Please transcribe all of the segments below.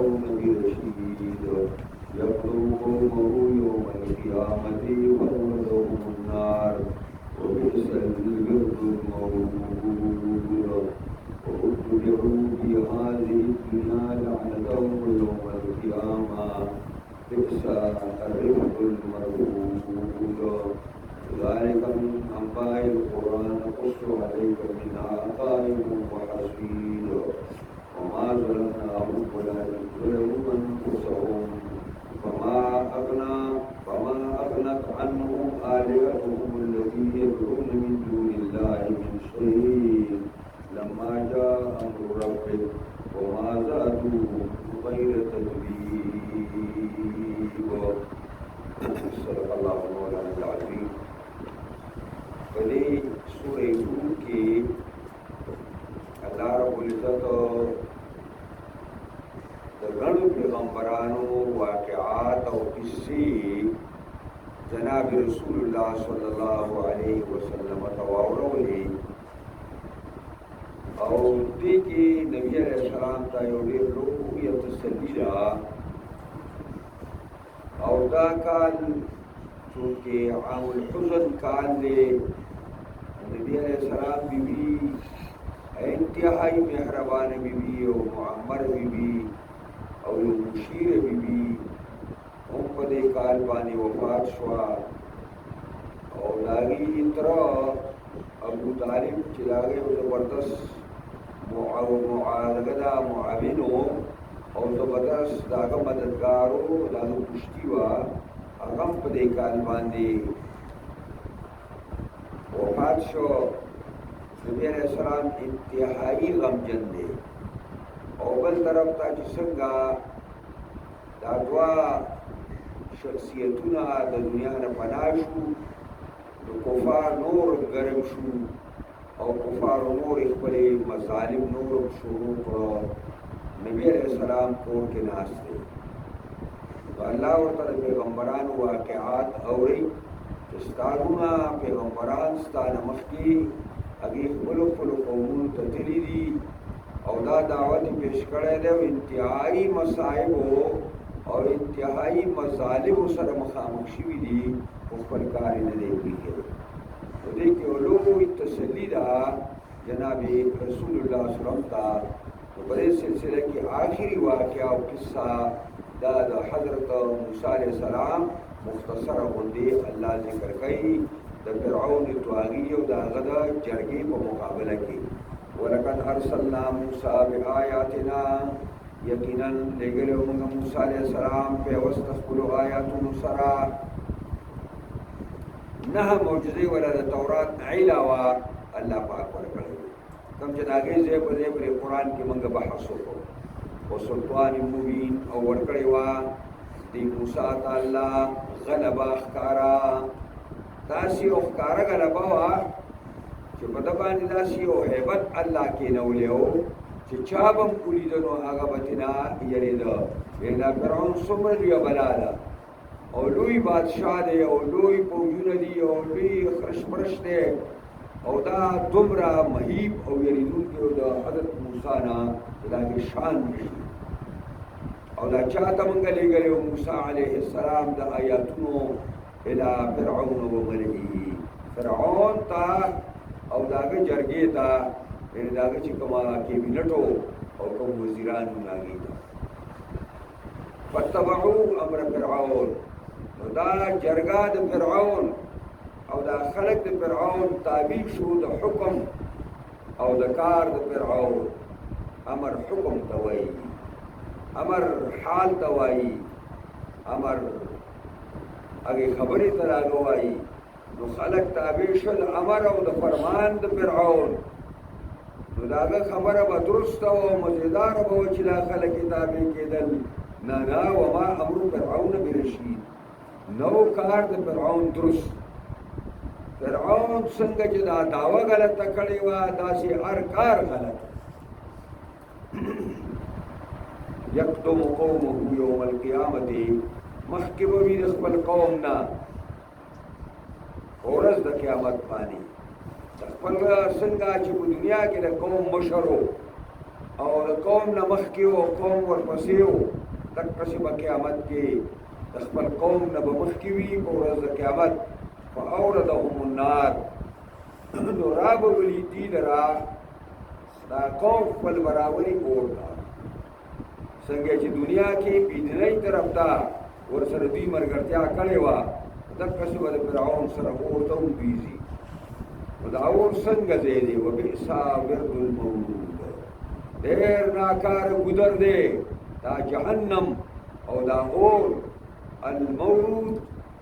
فرعون برشيد يقتل قومه يوم القيامة ويوردهم النار وبئس الورد المورود واتبعوا في هذه الدنيا لعنة يوم القيامة بئس الرفق المرفود ذلك من أنباء القرآن نقص عليك منها قائم وحصيد وما ظلمناهم ولكن ظلموا أنفسهم فما أغنت عنهم آلهتهم التي يدعون من دون الله من شيء لما جاء أمر ربك وما زادوهم غير تتبيب. صدق الله مولانا العظيم. پدې سورې نور کې الله رب العزت د غنو پیغمبرانو واقعات او قصې جناب رسول الله صلی الله علیه وسلم تواورولې او دې کې نبی علیہ السلام ته یو ډېر لوی تسلی ده او دا کال چونکہ عام الحزن کال دے نبی علیہ السلام بی بی انتہائی مہربان بی بی اور معمر بی بی اور مشیر بی بی ہم پدے کال پانی وفات شوا اور لاغی اترا ابو طالب چلاغے زبردست معاذگدہ معاونو اور زبردست داغا مددگارو داغا پشتی وا غم په دې کال باندې وفات شو. نبی علیہ السلام انتہائی غمجن دی او بل طرف ته چې څنګه دا دوا شخصیتونه د دنیا نه پناه شو نو کفار نور ګرم شو او کفار نور خپل مظالم نور شروع کړو. نبی علیہ السلام کور کې ناست دی اللہ ورته پیغمبرانو واقعات اوري استادونه پیغمبران ستانه مخکي هغه خپل قومونو ته تللی دي او دا دعوت پیش کړی دی انتهایی مصائب او انتهایی مظالم سره مخامخ شوي دي خپل کار نه دی کړی. نو دې کې لوی تسلی ده جناب رسول الله صلی الله علیه وسلم ته په دې سلسله کې آخري واقعه او قصه دا د حضرت موسی علیہ السلام مختصر غوندي الله ذکر کوي د فرعون طاغی او د هغه د جرګې په مقابله کې ولقد ارسلنا موسی بآیاتنا یقینا لګلو موږ موسی علیہ السلام په واستخلو آیاتونو سره نه معجزې ولا د تورات علاوه الله پاک ورکړي کوم چې داګه زې په دې قرآن کې موږ بحث وکړو و سلطان مبین او ورکړی وا دی موسی تعالی غلبا ښکارا داسې او ښکارا غلبا وا چې په دې باندې داسې او hebat الله کې نو لیو چې چا بم کولیدنو هغه بتنا یریدا وینا فرعون څومره دی بلاله او لوی بادشاہ دی او لوی پوجونه دی او لوی خرشپرش دی او دا دومره مهیب او یریدونکي د حضرت موسی نه دغه شان دی او دا چاته مونږ لګلو موسی علیه السلام د آیاتونو الى فرعون و ملئه فرعون تا او داغه جرګې تا داغه چې کومه کې وینټو او کوم وزیرانو ناګي فتبعوا امر فرعون نو دا جرګه د فرعون او دا خلق د فرعون تابع شو د حکم او د کار د فرعون امر حکم توي امر حال توای امر هغه خبرې تراغوای نو خلق تابع شول امر او د فرمان د فرعون نو داغه خبره به درست او مزیدار به چې دا خلک تابع کېدل نه نه وما امر فرعون برشید نو کار د فرعون درست فرعون څنګه چې دا داوا غلطه کړې و داسې هر کار غلط یقدم قومه یوم القیامت مخکبه وی د خپل قوم نه ورځ د قیامت باندې خپل څنګه چې په دنیا کې د قوم مشرو او د قوم نه مخکې او قوم ورپسې و دقسې به قیامت کې د خپل قوم نه به مخکې وي په ورځ د قیامت فاوردهم النار نو را به ولي دي لرا دا قوم خپل برابري اور ته څنګه چې دنیا کې بېدینۍ طرف ته ورسره دوی ملګرتیا کړې وه دقسې به د فرعون سره اور ته هم بیځي نو دا اور څنګه ځای دی وبئس ورد المورود ډېر ناکاره ګودر دی دا جهنم او دا اور المورود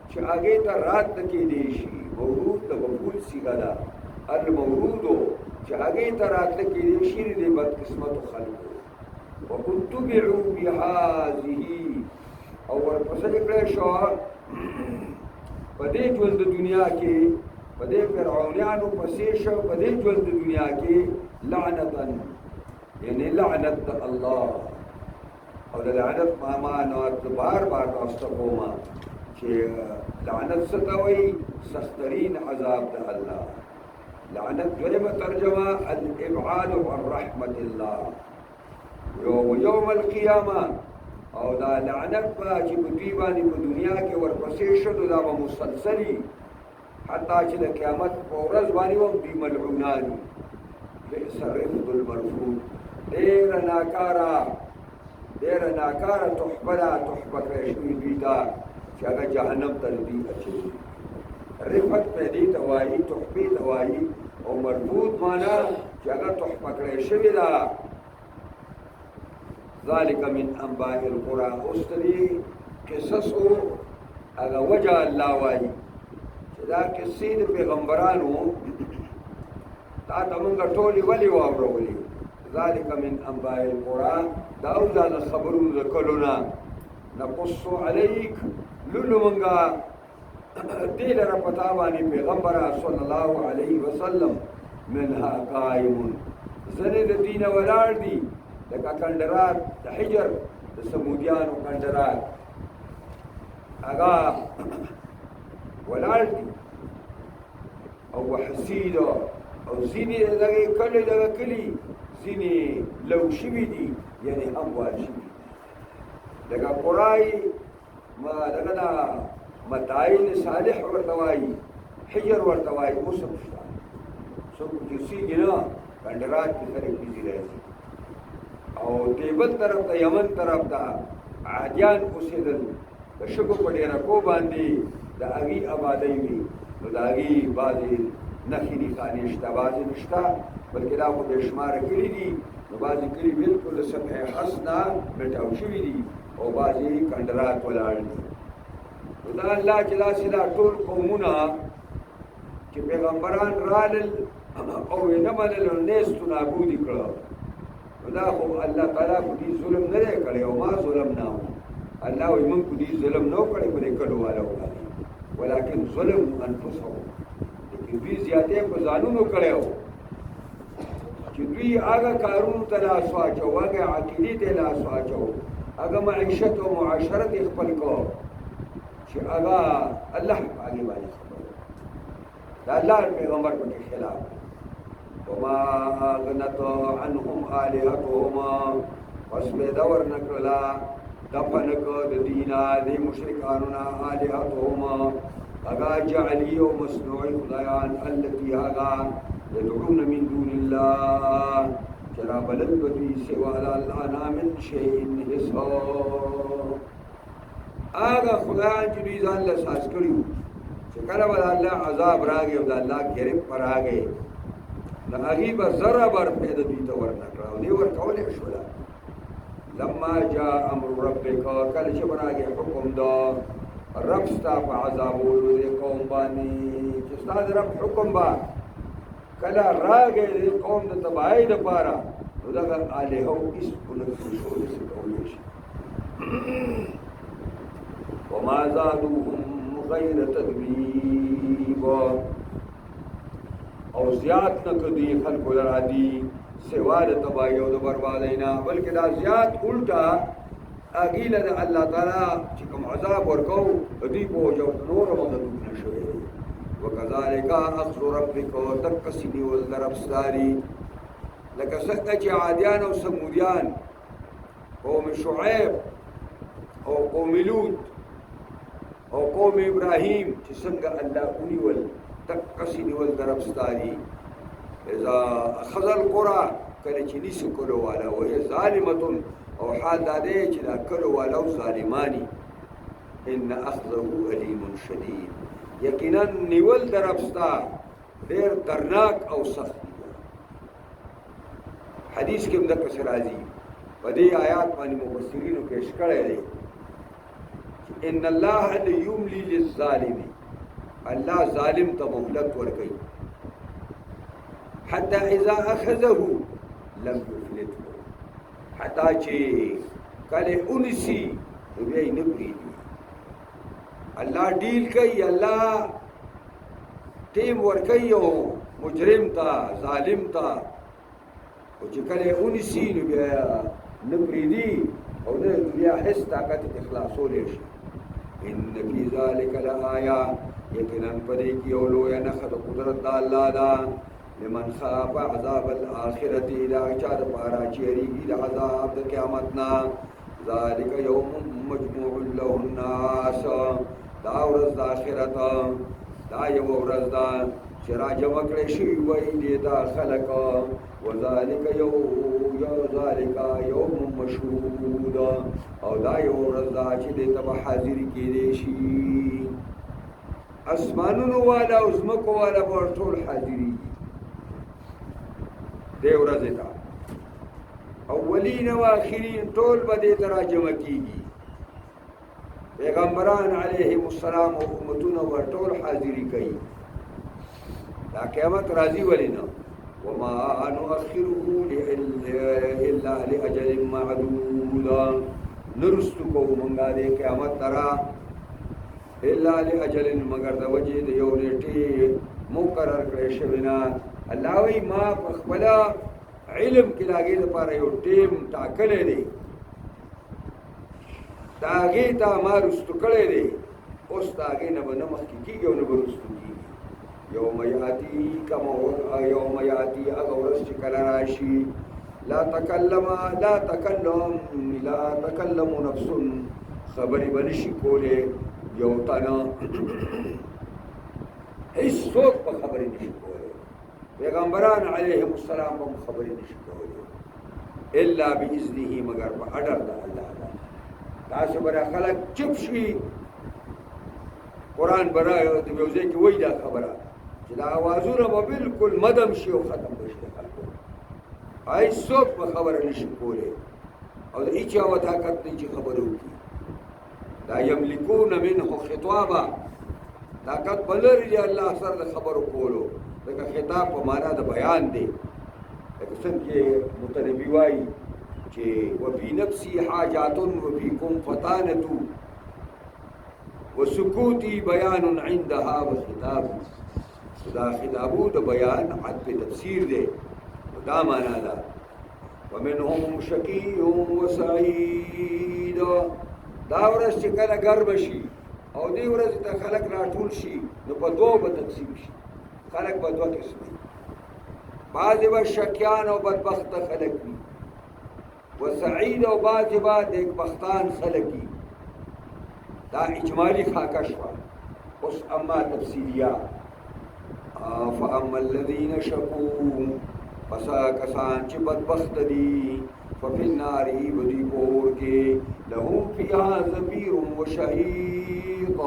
چې هغې ته رات نه کېدی شي مورود د مفعول صیغه ده المورودو چې هغې ته راتله کېدی شي د بدقسمتو خلکو وکتبعوا بهذه او ورپسې کړی شوه په دې ژوند د دنیا کې په دې فرعونیانو پسې شو په دې ژوند د دنیا کې لعنتا یعنی لعنت د الله او د لعنت معنا بار بار تاسو ته کوم چې لعنت څه ته وایي سخترین عذاب د الله لعنت دویمه ترجمه الابعاد عن رحمت الله یوم القیامه او دا لعنت به چې په دوی باندې په دنیا کې ورپسې شو دا به مسلسلي حتی چې د قیامت په ورځ باندې هم دوی ملعونان بئس الرفد المرفود ډېره ناکاره تحفه ده تحفه کړی شوي دوی ته چې هغه جهنم ته دوی اچوي رفت په دې ته وایي تحفې ته وایي او مرفود معنا چې هغه تحفه کړی شوې ده ذلك من انباء القرى اوس د دې قصصو هغه وجه الله وایي چې دا قصې د پیغمبرانو تا ته مونږ ټولې ولې واورولې ذلك من انباء القرى دا او دا د خبرونو د کلونه نقص عليك لولو مونږه دې لره پتا باندې پیغمبر صلی الله علیه وسلم منها قائم زنه د دین ولاړ دي لکه کندرات د حجر د سمودیانو کندرات هغه ولاړ دي او وحسید او ځینې دغه کلی ځینې لو شوي دي یعنی اموال شوي لکه قرای ما دغه دا متاعین صالح ورته وایي حجر ورته وایي اوس هم شته څوک چې اوسېږي نه کندرات کې خلک بيزي راځي او دې بل طرف ته یمن طرف ته عادیان اوسېدل د شګو په ډېرکو باندې د هغې آبادۍ وي نو د هغې بعضې نښې نښانې شته بعضې نشته بلکې دا خو بې شماره کلي دي نو بعضې کلي بلکل د سطح خاص نه مټاو شوي دي او بعضې کندرات ولاړ دي نو دا الله چې داسې دا ټول قومونه چې پیغمبران رالل او یې نه منلو نیستو نابودي کړه نو دا خو الله تعالی خو دې ظلم نه دی کړی او ما ظلم نه الله وایي موږ خو دې ظلم نه کړی په دې کلو والو باندې ولکن ظلم انفسهم لیکن دوی زیاتې په ځانونو کړی و چې دوی هغه کارونو ته لاس واچو هغه عقیدې ته لاس واچو هغه معیشت او معاشرت یې خپل کو چې هغه الله هغې باندې خبر دا الله پیغمبر پکې خلاف وما اغنت عنهم آلهتهم پس پیدا ورنکړله دفع نکړه د دینا د مشرکانو نه آلهتهم هغه جعلي او مصنوعي خدایان التي هغه يدعون من دون الله چې رابلل به دوی سوا د الله نه من شیء حساب هغه خدایان چې دوی ځان له ساز کړي چې کله به د الله عذاب راغی او د الله ګرفت پر راغی نو هغې به زره بر پیدا دوی ته ورنکړه او دې ورکولی شوله لما جاء امر ربک کله چې به راغی حکم دا رب ستا په عذابولو دې قوم باندې چې ستا د رب حکم به کله راغی دې قوم د تباهۍ دپاره نو دغه الهو هېڅ ونه شو داسې کولی شي وما زادوهم غیر تدبیب او زیات نه کدی خلکو لرا دي سوا د تباهۍ او د بربادۍ نه بلکې دا زیات الټا هغې له د الله تعالی چې کوم عذاب ورکو دوی په وجه نور مغلوبونه شوي دي وکذلک اخذ ربک دقسې نیول د رب ستا دي لکه څنګه چې عادیان او سمودیان قوم شعیب او قوم لوط او قوم ابراهیم چې څنګه الله ونیول دقسې نیول دربستاري اذا اخذ القرى کله چې نیسي کلو والا وهي ظالمة او حال دا دی چې دا کلو والا ظالمانی ان اخذه علیم شدید یقینا نیول دربستا ډېر درناک او سخت حدیث کې هم دغه څه راځي په دې آیات باندې مفسرینو کې اشکړی دی ان الله لیملی للظالم الله ظالم ته مهلت ورکوي حتى اذا اخذه لم يفلته حتى چې کله اونسي بیا یې نه پرېږدي الله ډیل کوي الله ټیم ورکوي او مجرم ته ظالم ته او چې کله اونسي نو بیا نه پرېږدي او نه بیا هېڅ طاقت یې خلاصولی شي ان فی ذلک لآیه یقینا په دې کې یو لویه نښه د قدرت د الله ده لمن خاف عذاب الاخرة دا چا د پاره چې یریږي د عذاب د قیامت نه ذلک یوم مجموع له الناس دا ورځ د آخرت دا یو ورځ ده چې راجمع کړی شوي وي دې دا خلک وذلک یوم مشهود او دا یو ورځ ده چې دې ته به حاضري کېدی شي اسمانونو والا او ځمکو والا به ټول حاضرېږي دې ورځې ته اولین او آخرین ټول به دې ته راجمع کېږي پیغمبران علیهم السلام او امتونه به ټول حاضري کوي دا قیامت راځي ولې نه وما نؤخره الا لاجل معدود نرستو کوو مونږه دې قیامت ترا الا لاجل مگر د وجې د یو نیټې مقرر کړی شوی نه الله وی ما په خپل علم کې لاګې لپاره یو ټیم ټاکلی دی د هغې ته ما رستو کړی دی اوس د هغې نه به نه مخکې کېږي او نه به رستو کېږي یوم یاتی هغه ورځ چې کله راشي لا تکلم نفس خبرې به نشي کولی یو تنه هیڅوک په خبرې نشي کولی پیغمبران علیهم السلام هم خبرې نشي کولی الا باذنه مگر په اډر د الله ده داسې به خلک چپ شي قرآن به د یو ځای کې وایي دا خبره چې دا اوازونه به بلکل مدم شي او ختم به شي د خلکو هیڅوک په خبره نشي کولی او د هېچا و طاقت دی چې خبره وکړي دا یملکون منه خطابه طاقت به لري د الله سره د خبرو کولو لکه خطاب په معنا د بیان دی لکه څنګه مطربي وایي چې وفي نفسي حاجات وفيكم فتانة وسكوتي بيان عندها وخطاب دا خطابو د بیان عطف تفسیر دی دا معنا ده ومنهم شقي وسعيد دا ورځ چې کله ګرم شي او دې ورځ ته خلک راټول شي نو په دوه به تقسیم شي خلک به دوه قسمه بعضې به شقیان او بدبخته خلک وي وسعید او بعضې به نیکبختان خلک وي دا اجمالي خاکه شوه اوس اما تفصیلیه فاما الذین شقوا پس کسان چې بدبخت دي ففي النار بدی اور کې لهم فيها زفير وشهيق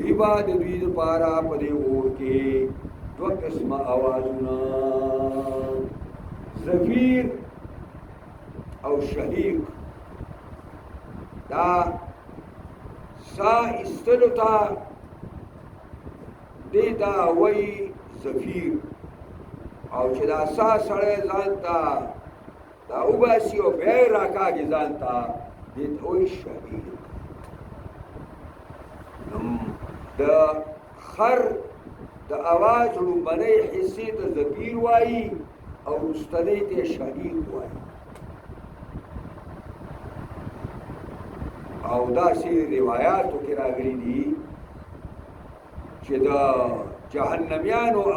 عباد دوی لپاره په دې اور کې دوه قسمه اوازونه زفیر او شهيق دا سا استلو تا دیتا وی زفیر او چې دا سا سړی ځان ته دا وباسي او بیا یې راکاږي ځان ته دیتا وی شهیق د خر د اواز لومبنۍ حصې ته زفیر وایي او وروستنۍ ته شهیق وایي او داسې روایاتو کې راغلي دي چې د جهنميانو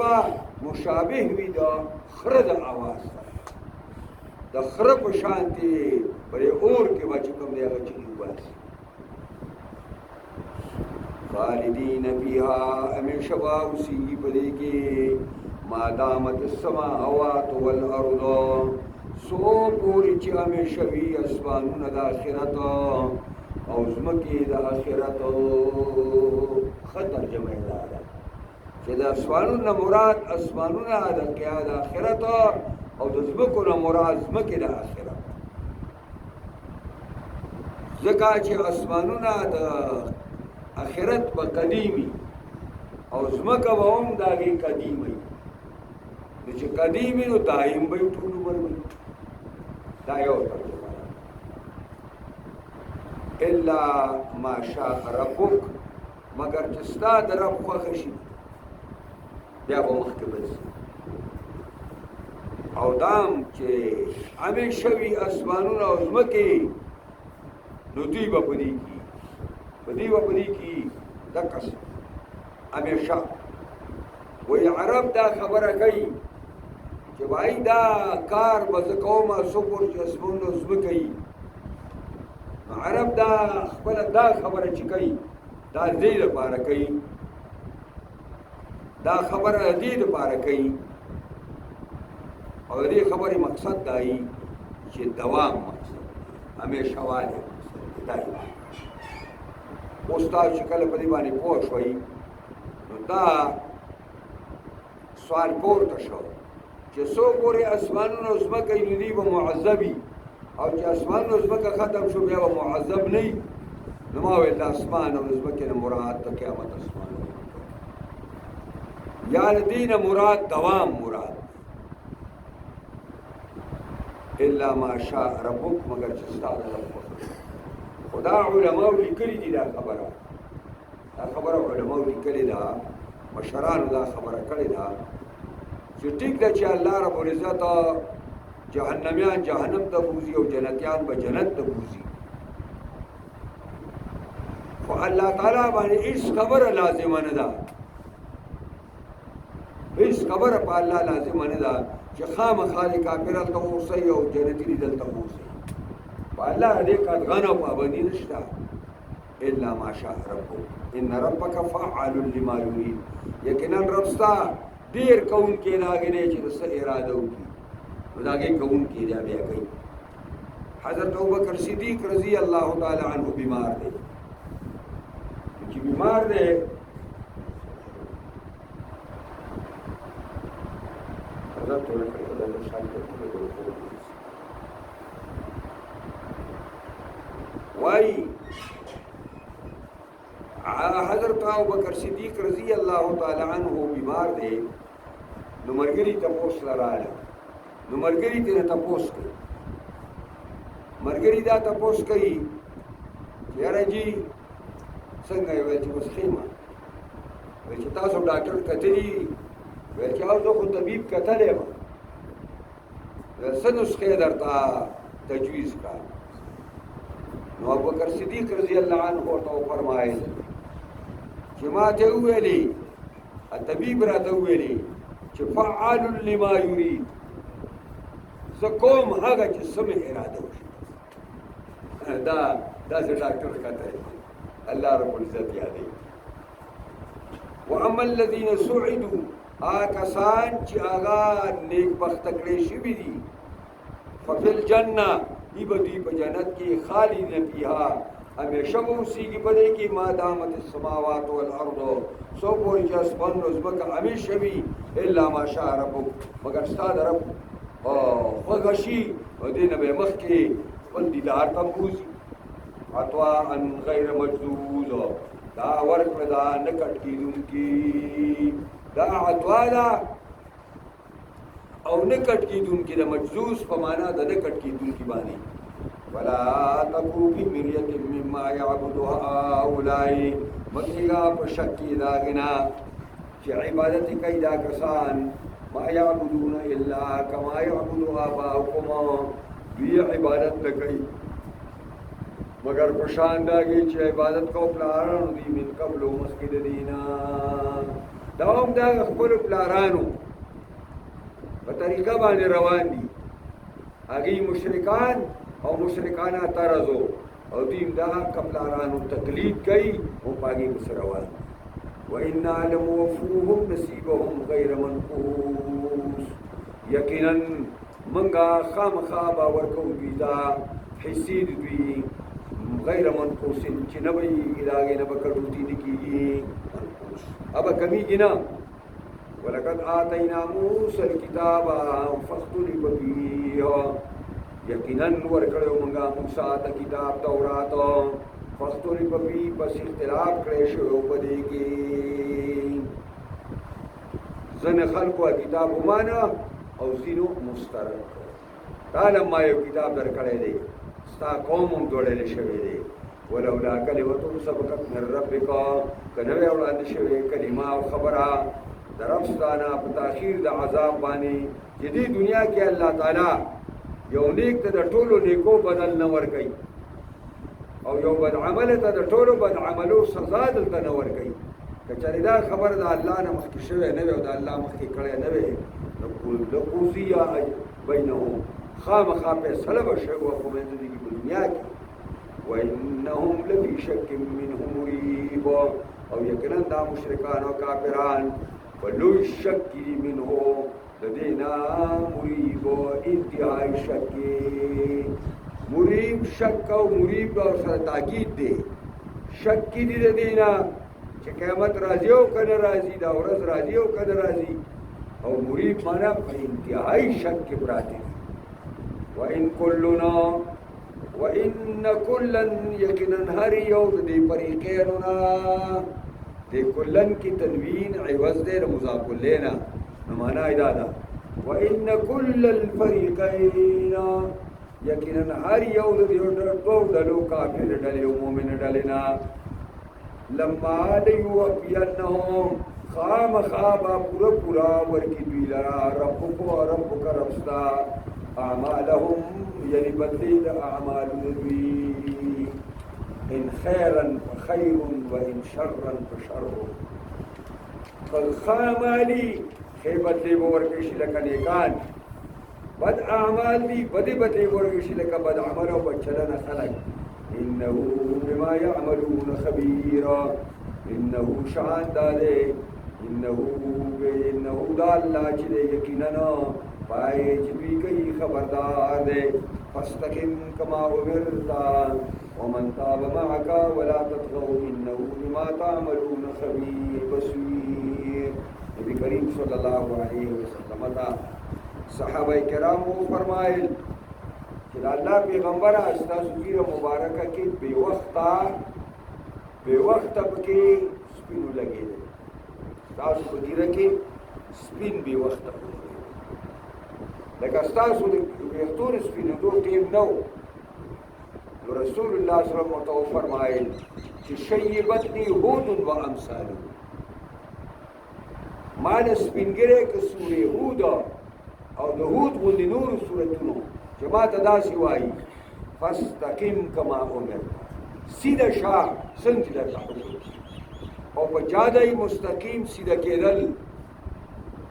به مشابه وي د خره د اواز سره د خره په شانتي پرې اور کې به چې کوم دی هغه چغې وباسي خالدین فیها همیشه به اوسېږي په دې کې ما دامت السماوات والارض سو پورې چې همیشه وي اسمانونه د آخرت او ځمکې د آخرت ښه ترجمه یې دا ده چې د اسمانونو نه مراد اسمانونه د آخرت او د ځمکو نه مراد ځمکې د آخرت ځکه چې اسمانونه د آخرت به قدیمي او ځمکه به هم د هغې قدیمي نو چې قدیمي نو دایم به یې ټول عمر وي دا یو ترجمه ده الا ما شاء ربک مگر چې ستا د رب خوښه شي بیا به مخکې بځي او دام چې همیشه وي اسمانونه او ځمکې نو دوی به په دې کي دقه همیشه وایي عرب دا خبره کوي چې وایي دا کار به زه کوم څو پورې چې اسمانونه او ځمکه وي نو عرب دا خپله دا خبره چې کوي دا دې لپاره کوي دا خبره دې لپاره کوي او دې خبرې مقصد دا وي چې دوام مقصد همیشه والی مقصد دا وي اوس تاسو چې کله په دې باندې پوه شوئ نو دا سوال پورته شو چې څو پورې اسمانونه او ځمکه وي نو دوی به معذب وي او چې اسمانونه او ځمکه ختم شو بیا به معذب نه وي نو ما ویل د اسمان او ځمکې نه مراد د قیامت اسمان یا د دې نه مراد دوام مراد الا ما شاء ربک مگر چې ستا د رب خدا علماء لیکلي دي دا خبره علماء لیکلي ده مشرانو دا خبره کړې ده چې ټیک ده چې الله رب العزت جهنميان جهنم ته بوزي او جنتیان به جنت ته بوزي خو الله تعالی باندې هیڅ خبره لازمه نه ده هیڅ خبره په الله لازمه نه ده چې خامخا د کافر هلته اوسئ او جنتي دلته اوسئ په الله دې قدغن او پابندي نشته الا ما شاء ربک ان ربک فعال لما یرید یقینا رب ستا ډېر کوونکی د هغې دی چې د څه اراده وکړي نو د هغې کوونکی دی بیا کوي حضرت ابوبکر صدیق رضی الله تعالی عنه بیمار دی چې بیمار دی حضرت وائی حضرت ابوبکر صدیق رضی اللہ تعالی عنہ بیمار دے نو مرګری تپوس لراله نو مرګری ته تپوس کوي مرګری دا تپوس کوي یاره جی څنګه یو چې اوس خیمه وای چې تاسو ډاکټر کتلی وای چې اوس خو طبيب کتلې و سنوس خیر درته تجویز کا نو ابوبکر صدیق رضی الله عنه ورته فرمایي چې ما ته ویلي طبيب راته ویلي چې فعال لما يريد زکوم هغه چې سمه اراده وشي دا چې ډاکټر کته الله رب العزت یادې واما الذين سعدوا آکسان چې هغه نیک بخت کړي شوي دي ففي الجنه دی بدی په جنت کې خالدین فیها همیشه اوسېږي په دې کې ما دامت السماوات والارض سو پورې چې اسمان او ځمکه همیشه وي الا ما شاء ربک مگر ستا د رب خوښه شي او دې نه به مخکې خپل دیدار ته بوځي عطاء غیر مجذوذ دا ورکړه دا نه کټ کېدونکي دا عطاء ده او نه کټ کېدونکي د مجذوذ په معنا د نه کټ کېدونکي باندې ولا تکو فی مریة مما یعبد هؤلاء مکیگا په شک کې دا غنا چې عبادت کوي دا کسان ما یعبدون الا کما یعبد آباؤکم دوی عبادت نه کوي مگر په شان داږي چې عبادت کو پلارانو دي من قبل مسجد دینا دا هم دا خپل پلارانو په طریقه باندې روان دي هغوی مشرکان او مشرکانه طرزو او دوی دا قبلارانو تقلید کوي او په هغې پسې روان دي وإنا لموفوهم نصیبهم غیر منقوص یقینا منګه خامخا به ورکوو دوی ته حصې د دوی غیر منقوص چې نه به یې د هغې نه به کټوتي نه کېږي اب کمیږي نه ولقد آتینا موسی الکتاب فاختلف فیه یقینا ورکړیو موږ موسی ته کتاب تورات فاختلف فیه پس اختلاف کړی شوی په دې کې ځینې خلکو کتاب ومانه او ځینو مسترد تا لما یو کتاب درکړی دی ستا قوم هم دوړلی شوی دی ولولا کلمة سبقت من ربک که نه وی وړاندې شوې کلمه او خبره د رب ستانه په تاخیر د عذاب باندې چې دې دنیا کې الله تعالی یو نیک ته د ټولو نیکو بدل نه ورکوي او یو بد عمل ته د ټولو بد عملو سزا دلته نه ورکوي که چېرې دا خبره د الله نه مخکې شوې نه وي او د الله مخکې کړی نه وي لقضي بینهم خامخا فیصله به شوې وه په منځ دې کې په دنیا کې وإنهم لفي شك منه مريب او یقینا دا مشرکان او کافران ولوی شک منه لدينا مريب انتهائی شک مريب شک او مريب او سره تاکید دی شک دی لدينا چې قیامت راځي او کنه راځي دا ورځ راځي او کنه راځي او مريب معنا په انتهائی شک پراته وإن كلنا وإن كلا يقينا هر یو د دې فریقینو نه د کلن کی تنوین عوض دی د مضاف الینا نو معنا دا ده وإن كل الفريقين یقینا هر یو د دې ډلو کافر ډلې او مؤمن ډلې نه لما ليوفينهم خامخا پورا ورکی دوی لرا ربک ربستا اعمالهم یعنی بدلی دا اعمال دوی ان خیرا فخیر و ان شرا فشر فالخامالی خی بدلی بورکشی لکا نیکان بد اعمال دی بدی بورکشی لکا بد عمل و بچلن خلق انه بما يعملون خبيرا انه شان داده انه دا اللہ چلے یقیننا پائے جبی کئی خبردار دے فاستقم کما امرتا ومن تاب معك ولا تطغوا انه بما تعملون خبير بصير نبی کریم صلی اللہ علیہ وسلم تا صحابہ کرام کو فرمائے کہ اللہ پیغمبر استاذ گیر مبارکہ کی بے وقت کے سپینو لگے دے تاسو په ګیره کې سپین بې وخته لکه ستاسو د ویښتونو سپینېدو ټیم نه و نو رسول الله صلی الله علیه وسلم ورته وفرمایل چې شیبتني هود و امثاله ما د سپینګیری که سورې هود او د هود غوندې نورو صورتونو چې ما ته داسې وایي فاستقم کما امرت سیده شه څنګه چې درته حکم او په جاده مستقیم سیده کېدل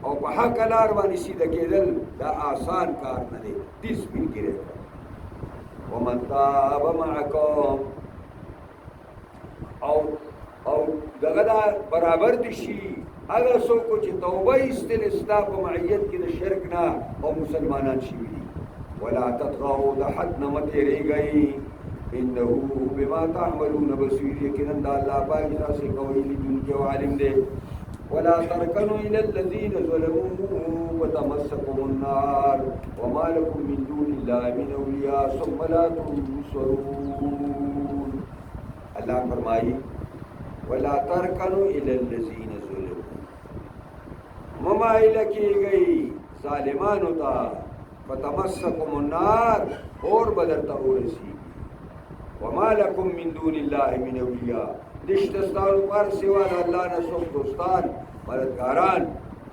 او په حق لار باندې سیده کېدل دا آسان کار نه دی دې سپینګیری ومن تاب معکم او دغه دا برابر دي شي هغه څوک چې توبه ایستل ستا په معیت کې د شرک نه او مسلمانان شوي دي ولا تطغوا د حد نه مه تېرېږئ انه بما تعملون بصير یقینا دا الله پاک تاسو کوي لیدونکی او عالم دی ولا تركنوا الى الذين ظلموا وتمسكوا النار وما لكم من دون الله من اولياء ثم لا تنصرون الله فرمایي ولا تركنوا الى الذين ظلموا ممائل کیږي ظالمانو ته فتمسكوا النار اور بدرته ورسی وما لكم من دون الله من اولیاء دشتستان پر سوا د الله نه څوک دوستان مددګاران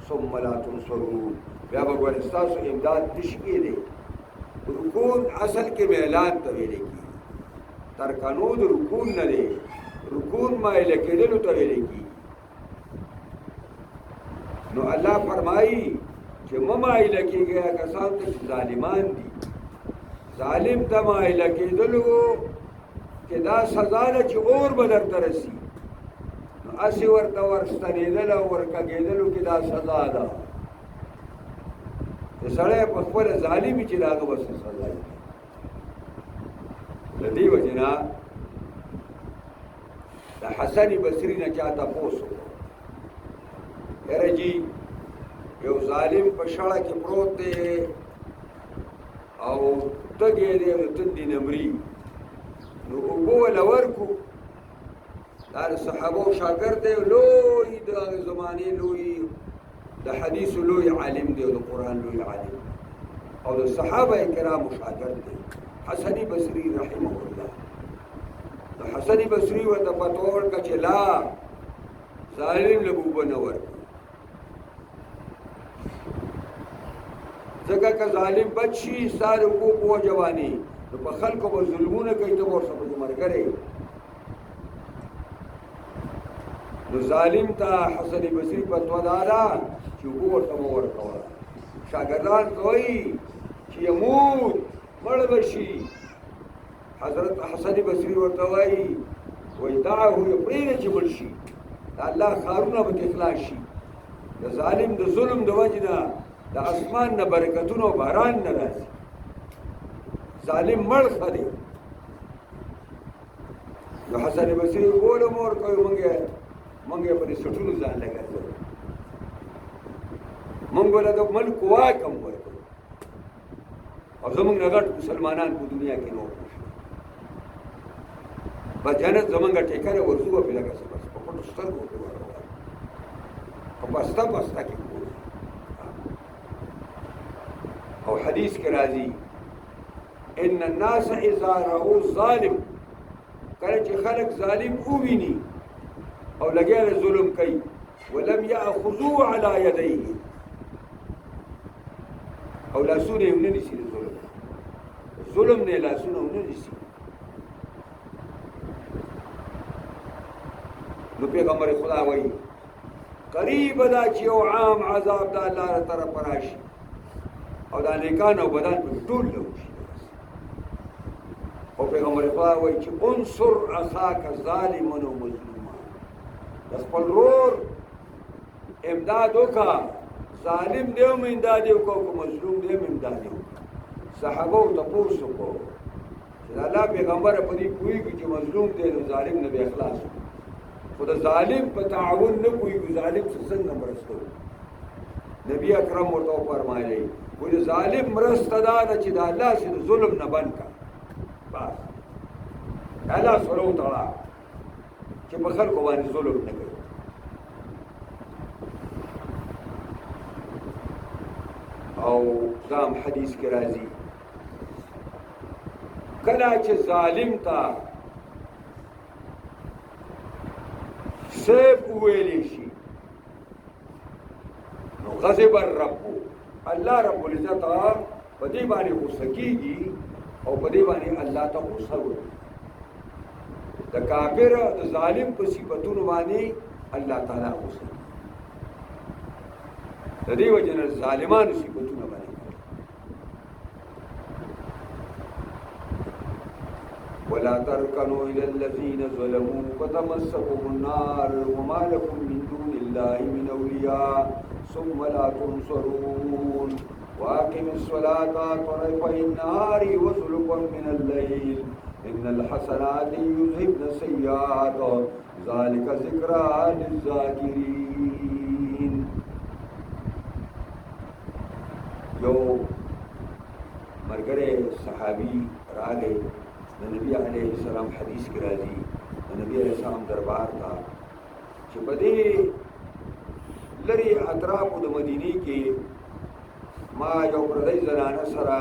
ثم لا تنصرون بیا به ګورستاسو امداد تشکی دی رکون اصل کې اعلان ته ویل کی ترکنو د رکون نه دی رکون مایل کېدلو ته ویل کی نو الله فرمایي چې ممایله کېږي کسان ته چې ظالمان دي ظالم ته مایله کېدلو چې دا سزا ده چې اور به درته رسي نو هسې ورته ورستنېدل او ورکږېدلو کې دا سزا ده چې سړی په خپله ظالمي چې د هغه به څه سزا وي د دې وجې نه د حسن بصري نه چا تپوس وکړو یاره جي یو ظالم په شړه کې پروت دی او تږی دی او د تندې نه مري نو اوبه وله ورکړو دا د صحابو شاګرد دی لوی د هغې زمانې لوی د حدیثو لوی عالم دی او د قرآن لوی عالم او د صحابه کرامو شاګرد دی حسن بصري رحمه الله نو حسن بصري ورته پته ورکړه چې لا ظالم له اوبه نه ورکړي ځکه که ظالم بچ شي ستا د اوبو په وجه باندې نو په خلکو به ظلمونه کوي ته به ورسره پکې ملګری نو ظالم ته حسن بصري فتوا دا ده چې اوبه ورته مه ورکوه شاګردان ته وایي چې یموت مړ به شي حضرت حسن بصري ورته وایي دعه یې پرېږده چې مړ شي د الله ښارونه به ترې خلاص شي د ظالم د ظلم د وجې نه د اسمان نه برکتونه او باران نه راځي ظالم مړ ښه دی نو حسن بصري بوله مه ورکوئ موږ یې پرې سټونو ځان لګوو موږ به له د ملک واک هم ورکوو او زموږ نه غټ مسلمانان په دنیا کې نور بس جنت زمونږه ټیکره ورځو به پرې لګه څه بس په پټو سترګو پرې ورغواړو په بسته بسته کې ګورو او حدیث کې راځي ان الناس اذا رأوا ظالم کله چې خلک ظالم وویني او لګیا له ظلم کوي ولم یأخذوا علی یدیه او لاسونه یې ونه نیسي د ظلم نه لاسونه ونه نیسي نو پیغمبر خدا وایي قریب دا چې یو عام عذاب د الله له طرفه راشي او دا نیکان او بدان پکې ټول لوشي او پیغمبر خدا وایي چې انصر اخاک ظالما و مظلوما د خپل ورور امداد وکړه ظالم دی هم امداد یې وکړه او مظلوم دی هم امداد یې وکړه صحابو تپوس وکړو چې د الله پیغمبره په دې پوهېږي چې مظلوم دی نو ظالم نه به اخلاص وکړو خو د ظالم په تعاون نه پوهېږو ظالم څنګه مرسته وکړو نبي اکرم ورته وفرمایلی وایي د ظالم مرسته دا ده چې د الله چې د ظلم نه بند کړه بس الله سره وتړه چې په خلکو باندې ظلم نه کوي او دام حدیث کې راځي کله چې ظالم ته سیب ویلی شي نو غضب الرب الله رب العزت په دې باندې غصه کېږي او په دې باندې الله ته غصه وکړي د کافر د ظالم په صفتونو باندې الله تعالی غصه د دې وجه نه ظالمانو صفتونه باندې ولا تركنوا إلى الذين ظلموا فتمسكهم النار وما لكم من دون الله من أولياء ثم لا تنصرون وأقم الصلاة طرفي النهار وزلفا من الليل إن الحسنات يذهبن السيئات ذلك ذكرى للذاكرين یو مرګره صحابي راغی د نبی علیه السلام حدیث کې راځي د نبی علیه السلام دربار ته چې په دې لري اطرافو د مدینې کې ما یو پردی زنانه سره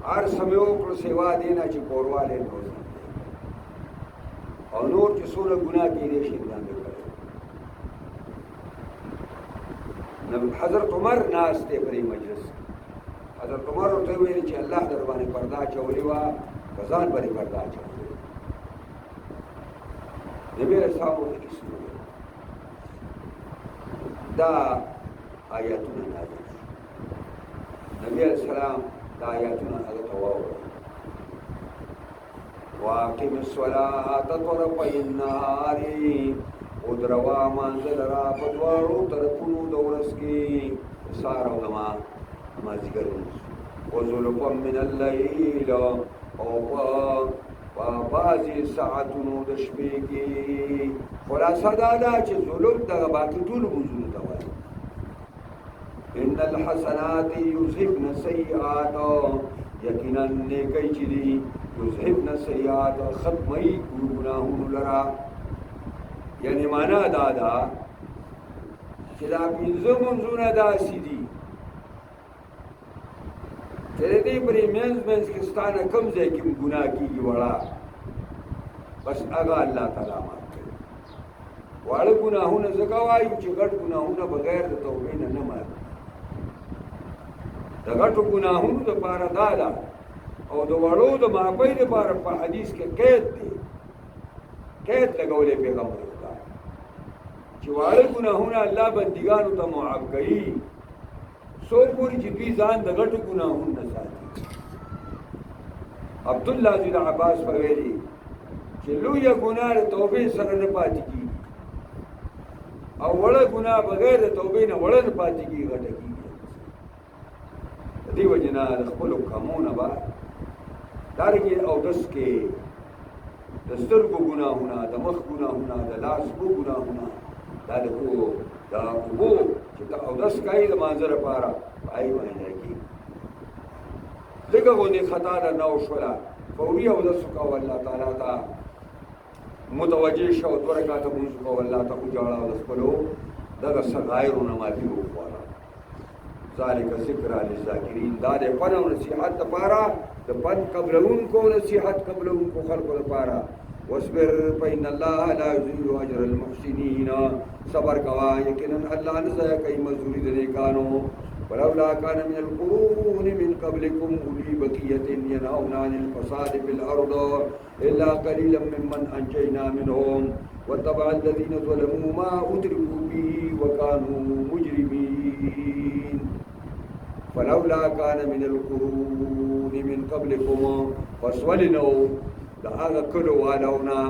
هر سمه وکړو سیوا دینا چې کورواله نور او نور چې څومره ګناه کړي شي باندې کړي نو حضرت عمر ناس ته په مجلس حضرت عمر ورته ویل چې الله در باندې پردا چولې وا ځان باندې پردا چولې نبی رسول الله دا آیاتونه نازل شو نبی علیہ السلام دا آیاتونه هغه ته واورئ واقم الصلاة طرفي النهار ودروا منزل را پدوارو طرفونو د ورځ کې سار او ما ذکر وزلفا من الليل او بعضی ساعتونو د شپې کې خلاصه دا ده چې ظلم دغه باقي ټول وجود ته وایي ان الحسنات یذهبن السیئات یقینا نیکی چې دي یذهبن السیئات ختمي ګناهونه لرا یعنی معنا دا ده چې دا پنځه منځونه داسې دي چې دې پرې منځ کې ستانه کم ځای کې ګناه کېږي وړه بس هغه الله تعالی معاف کوي واړه ګناهونه ځکه وایو چې غټ ګناهونه بغیر د توبې نه معاف د غټو ګناهونو دپاره دا ده او د وړو د معافۍ دپاره په حدیث کې قید دی قید لګولی پیغمبر خدا چې واړه ګناهونه الله بندګانو ته معاف کوي څو پورې چې دوی ځان د غټو ګناهونو نه ساتي عبدالله بن عباس په ویلي چې لویه ګناه د توبې سره نه پاتې کېږي او وړه ګناه بغیر د توبې نه وړه نه پاتې کېږي غټه کېږي د دې وجې نه د خپلو کمونه به دارنګې اودس کې د سترګو ګناهونه د مخ ګناهونه د لاس اوبو ګناهونه دا د اوبو چې ته اودس کوې د مانځه لپاره په هغې باندې کېږي لږه غوندې خطا درنه وشوله فوري اودس وکوه الله تعالی ته متوجه شه او 2 رکعته لمونځ وکوه الله ته وجاړه او د خپلو دغه صغایرو نه معافي وغواړه ذالک ذکر للذاکرین دا د فن او نصیحت لپاره د فن قبلونکو نصیحت قبلونکو خلقو لپاره واصبر فإن الله لا يضيع أجر المحسنين صبر کوا یقینا الله نه ضایع کوي مزدوري د نیکانو ولولا كان من القرون من قبلكم أولي بقية ينهون عن الفساد في الأرض إلا قليلا ممن أنجينا منهم واتبع الذين ظلموا ما أتركوا به وكانوا مجرمين فلولا كان من القرون من قبلكم فسولنوا دا هغه کلو والونا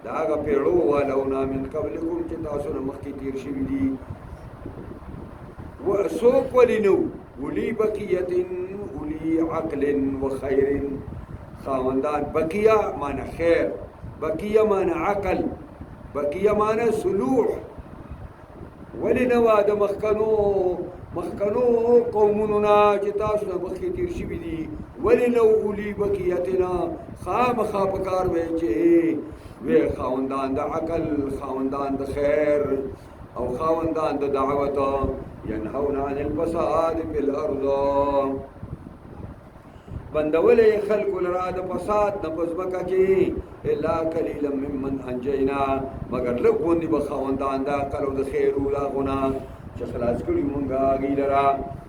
دا هغه پیړو والونا من قبلكم چې تاسو نه مخکې تیر شوي دي وسوق ولنو ولي بقية ولي عقل وخير خاوندان بقية معنى خير بقية معنى عقل بقية معنى صلوح ولنوا د مخکنو قوموننا چې تاسو نه مخکې تیر شوي دي ولنو اولي بقیتنا خامخا پکار وی چې وی خاوندان د عقل خاوندان د خیر او خاوندان د دعوت ينهون عن الفساد في الارض بندولې خلق لرا د فساد د پزمکه کې الا قليلا ممن انجينا مگر لګوندي به خاوندان د عقل او د خیر او لاغونه چې خلاص کړي مونږه هغې لرا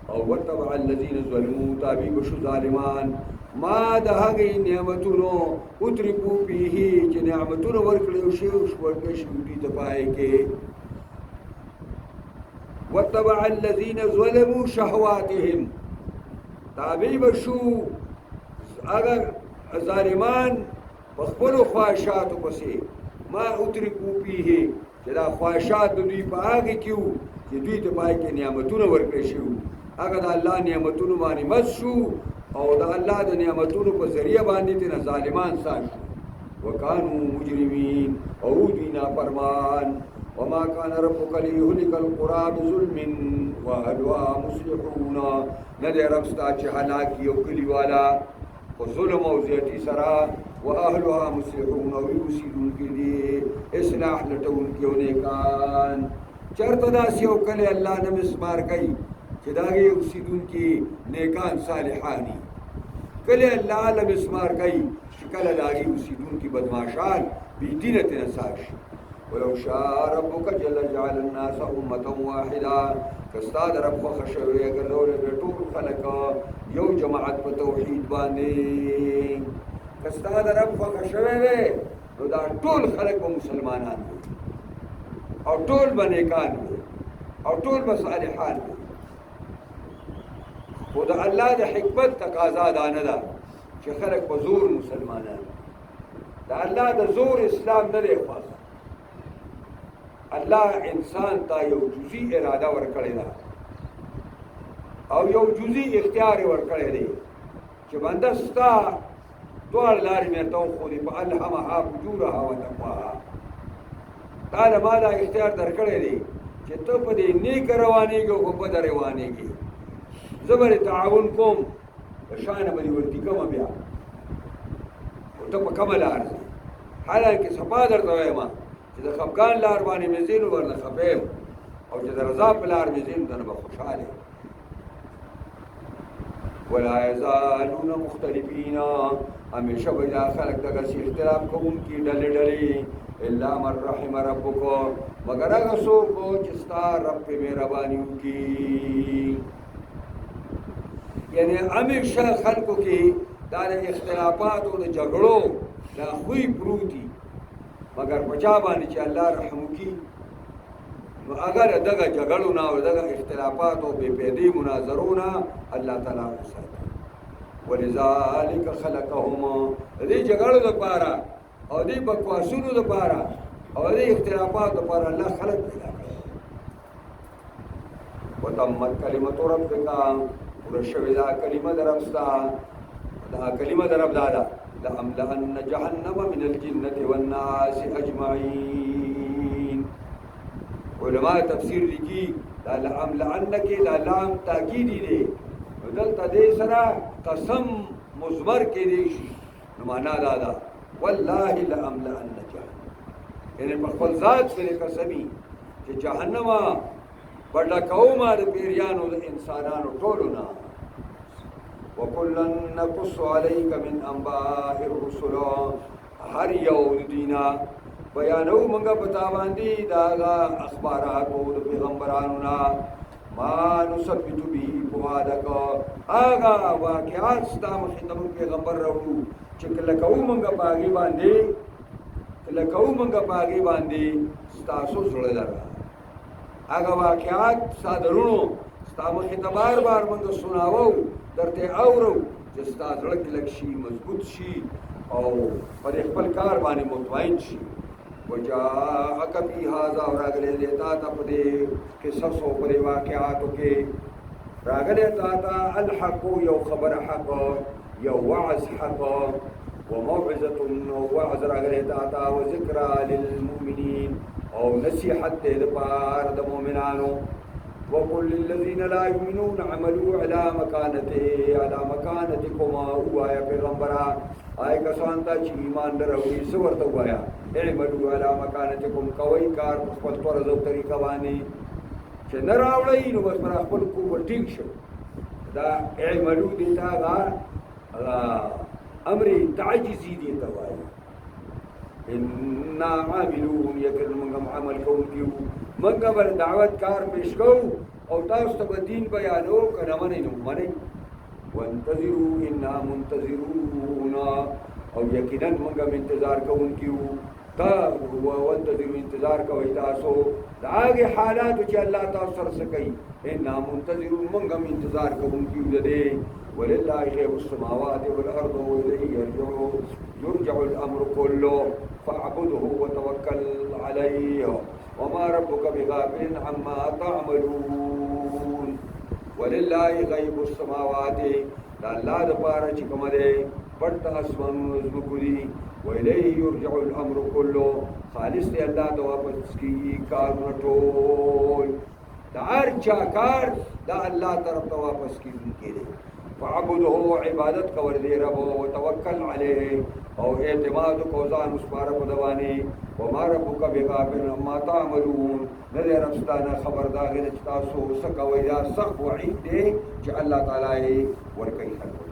او وتبع الذين ظلموا تابع بشو ظالمان ما د هغې نعمتونو اترکو فيه چې نعمتونه ورکړي شي او ورکړي شي دوی ته پای کې وتبع الذين ظلموا شهواتهم تابع بشو اگر ظالمان بخپلو خواهشاتو پسې ما اترکو فيه چې دا خواهشات د دوی په هغې کې وو چې دوی ته پای کې نعمتونه ورکړي شي هغه د الله نعمتونو باندې مس شو او د الله د نعمتونو په ذریعه باندې تینا ظالمان سان شو وکانو مجرمین او دوی نافرمان وما كان ربك ليهلك القرى بظلم واهلها مصلحون ندې رب ستا چې هلاکي او کلیوالا په ظلم او زیاتي سره واهلها مصلحون او اوسیدونکي دي اصلاح لټونکي او نیکان چرته داسې یو کلی الله نه مسمار کوي چې د هغې اوسیدونکي نیکان صالحاني کلی الله له مسمار کوي چې کله د هغې اوسیدونکي بدماشان بېدینه ترې نڅا شي ولو شاء ربك جل جعل الناس امه واحده کستا د رب خوښه شوې ګرځولی به ټول خلک یو جماعت په توحید باندې کستا د رب خوښه شوې وې نو دا ټول خلک به مسلمانان وي او ټول به نیکان وي او ټول مصالحان خو د الله د حکمت تقاضا دا نه ده چې خلک په زور مسلمانان د الله د زور اسلام نه دی خوښ الله انسان ته یو جزئی اراده ورکړې ده او یو جزئی اختیار ورکړی دی چې بنده ستا دواړه لارې مې ته وښودې په الهمها فجورها وتقواها تا له ما دا اختیار درکړی دی چې ته په دې نیکه روانېږې او په بده روانېږې زه به دې تعاون کوم په شانه به دې ورتي کومه بیا خو ته په کومه لار ځې حالانکې صفا درته وایم چې د خفګان لار باندې مې ځې نو ورنه خفه یم او چې د رضا په لار مې ځې نو درنه به خوشحاله یم ولا یزالون مختلفین همیشه به دا خلک دغسې اختلاف کوونکي ډلې ډلې الا من رحم ربک مگر هغه څوک چې ستا رب پې مهرباني وکړي یعنی همیشه خلکو کې دا د اختلافاتو د جګړو دا خوی پروت دي مگر په چا باندې چې الله رحم وکړي نو اگر دغه جګړو نه او دغه اختلافاتو بې پیدې مناظرو نه الله تعالی وساتي ولذلک خلقهم دې جګړو دپاره او دې بکواسونو دپاره او دې اختلافاتو دپاره الله خلق پیدا کړی وتمت کلمت ربک پوره شوې دا کلمه د رب ستا دا کلمه د رب دا ده لأملأن جهنم من الجنة والناس أجمعين علماء تفسیر لیکي دا لأملأن کې دا لام تاکیدی دی نو دلته دې سره قسم مضمر کې دی شي نو معنا دا ده والله لأملأن جهنم یعنی په خپل ذات پرې قسمي چې جهنم بډکوما د پیریانو د انسانانو ټولو نه وكلا نقص عليك من انباء الرسل هر یو دینا بیانو منګه پتا باندې دا اخباراتو د پیغمبرانو نه ما نثبت به فؤادک هغه واقعات ستا مخدم پیغمبر راوړو چې کله کوم منګه باغی باندې ستاسو زړه لره هغه واقعات صادرونو ستا مخې بار بار منګه سناوو درته اورو چې ستا زړه کلک شي مضبوط شي او پر خپل کار باندې مطمئن شي وجاءك في هذا راغله دیتا ته په دې قصصو پر واقعاتو کې راغله تا الحق یو خبر حق یو وعظ حق وموعظه وعظ راغله تا وذکرى للمؤمنین او نصیحت دې لپاره د مؤمنانو وقل للذين لا يؤمنون عملوا على مكانتكم هو يا پیغمبرا آئے کسان تا چې ایمان دروي سو ورته وایا اعملوا على مكانتكم کوي کار په خپل طرز او طریقه باندې چې نه راوړی نو بس پر خپل کو ټیک شو دا اعملوا دي تا امر تعجزي دي تا وایا ان عاملون یکل منګم عمل کوونکیو منګه بر دعوت کار پیش کو او تاسو ته دین بیانو کنه منئ نو منئ وانتظروا انا منتظرون او یقینا منګم انتظار کوونکیو تا وانتظروا انتظار کوي تاسو داغه حالات چې الله تاسو سره سکی انا منتظرون منګم انتظار کوونکیو دې ولله غيب السماوات والارض واليه يرجع الامر كله فاعبده وتوكل عليه وما ربك بغافل عما تعملون ولله غيب السماوات الله دپاره چې کوم دی پټ اسمانونو زمکو دي وإليه يرجع الامر كله خالص دی الله ته واپس کیږي کارونه ټول د هر چا کار دا الله طرف ته واپس کیږي فعبده عبادت کول دی رب وتوکل علیه او اعتماد کو ځان مسپاره په دوانی وما ربک بغافل عما تعملون نه رب ستانه خبردار چې تاسو څه کوي دا سخت وعید دی چې الله تعالی ورکوي